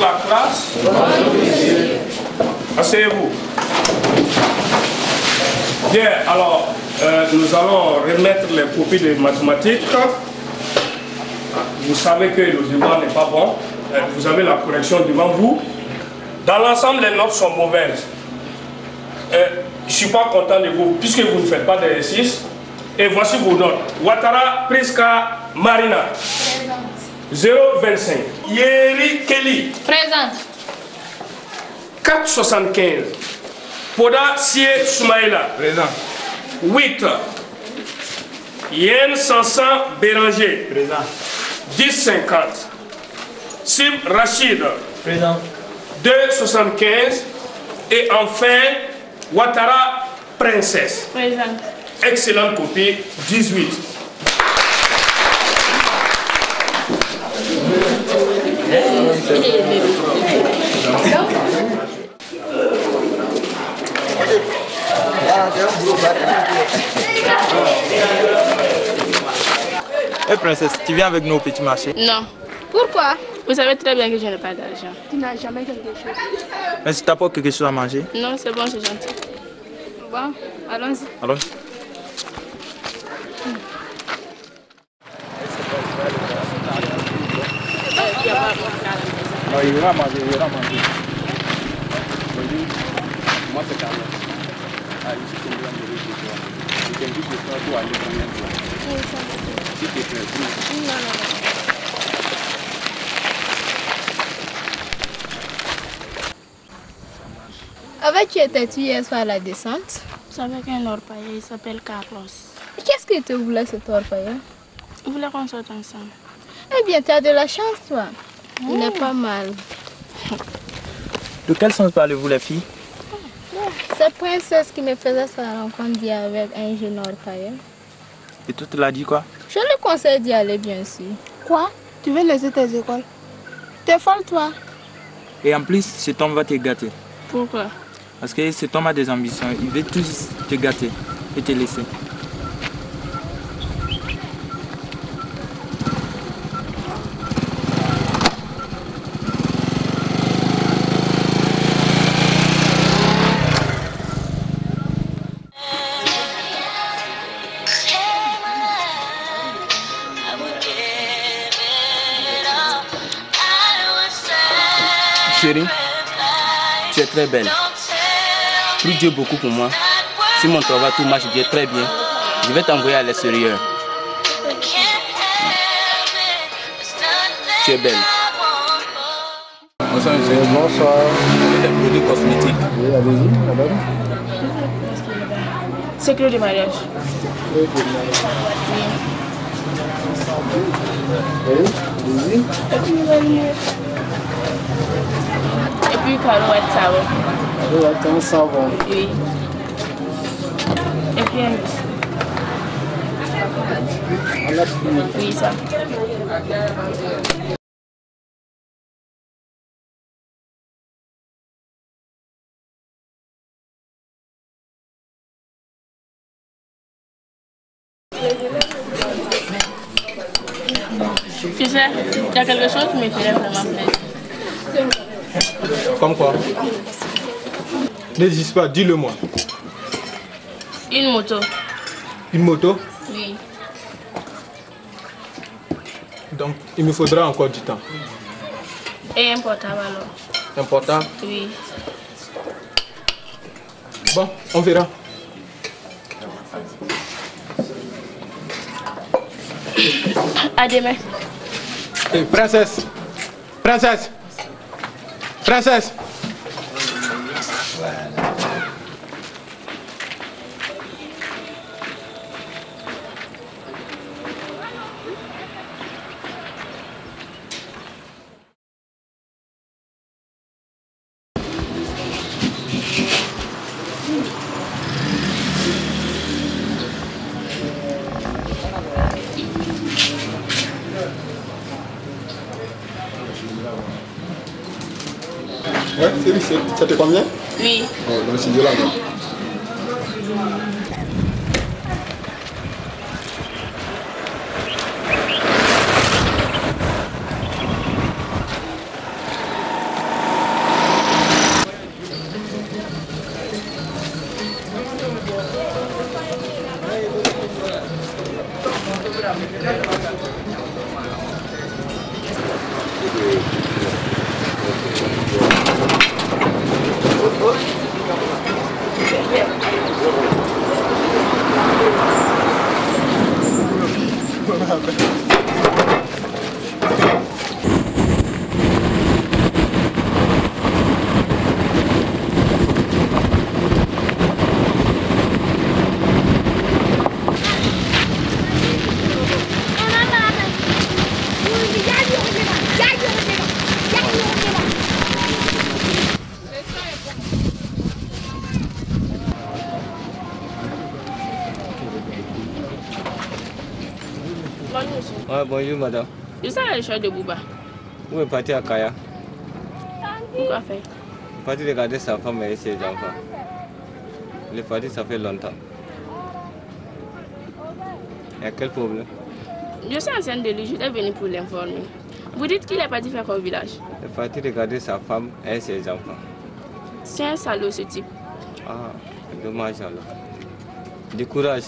la classe. Asseyez-vous. Bien, alors, nous allons remettre les copies de mathématiques. Vous savez que le devoir n'est pas bon. Vous avez la correction devant vous. Dans l'ensemble, les notes sont mauvaises. Je ne suis pas content de vous, puisque vous ne faites pas d'exercice. Et voici vos notes. Ouattara Priska Marina. Présente. 0,25. Yeri Kelly. Présente. 4,75. Poda Sie Soumaïla. Présent. 8. Yen Sansan Béranger. Présent. 10,50. Sib Rachid. Présent. 2,75. Et enfin, Ouattara Princesse. Présente. Excellente copie, 18. Hey princesse, tu viens avec nous au petit marché? Non. Pourquoi? Vous savez très bien que je n'ai pas d'argent. Tu n'as jamais quelque chose. Mais si tu n'apportes quelque chose à manger? Non, c'est bon, c'est gentil. Bon, allons-y. Alors? Non, il ira manger, il ira manger. Moi, c'est Carlos. Je suis tombé amoureux de toi. Je t'invite de toi pour aller combien de fois? S'il te plaît, dis. Non. Avec qui étais-tu hier soir à la descente? C'est avec un orpailleur, il s'appelle Carlos. Qu'est-ce que tu voulais cet orpailleur? Il voulait qu'on sorte ensemble. Eh bien, tu as de la chance, toi. Il n'est pas mal. De quel sens parlez-vous, les filles? C'est Princesse qui me faisait sa rencontre d'hier avec un jeune orpailleur. Et toi, tu l'as dit quoi? Je lui conseille d'y aller, bien sûr. Quoi? Tu veux laisser tes écoles? T'es folle, toi? Et en plus, cet homme va te gâter. Pourquoi? Parce que cet homme a des ambitions. Il veut tous te gâter et te laisser. Chérie, tu es très belle. Prie Dieu beaucoup pour moi. Si mon travail tout marche bien, très bien, je vais t'envoyer à l'extérieur. Tu es belle. Bonsoir, monsieur. Bonsoir. Les produits cosmétiques. Oui, allez-y, madame. C'est clé de mariage. Oui, allez-y. Et puis Carouette savon. Oui, attends, savon. Oui. Et puis un oui, ça. Tu sais, il y a quelque chose qui me ferait vraiment plaisir. Comme quoi? N'hésite pas, dis-le-moi. Une moto. Une moto? Oui. Donc, il me faudra encore du temps. Et un portable alors. Un portable? Oui. Bon, on verra. À demain. Hey, princesse! Princesse! Princesse! Ouais, ça te convient? Oui. Dans le studio là. Ah, bonjour madame. Je sais la recherche de Bouba. Où est parti à Kaya? Pourquoi faire? Il est parti regarder sa femme et ses enfants. Il est parti, ça fait longtemps. Il y a quel problème? Je suis enceinte de lui, je suis venue pour l'informer. Vous dites qu'il est parti faire quoi au village? Il est parti regarder sa femme et ses enfants. C'est un salaud ce type. Ah, dommage alors. Du courage.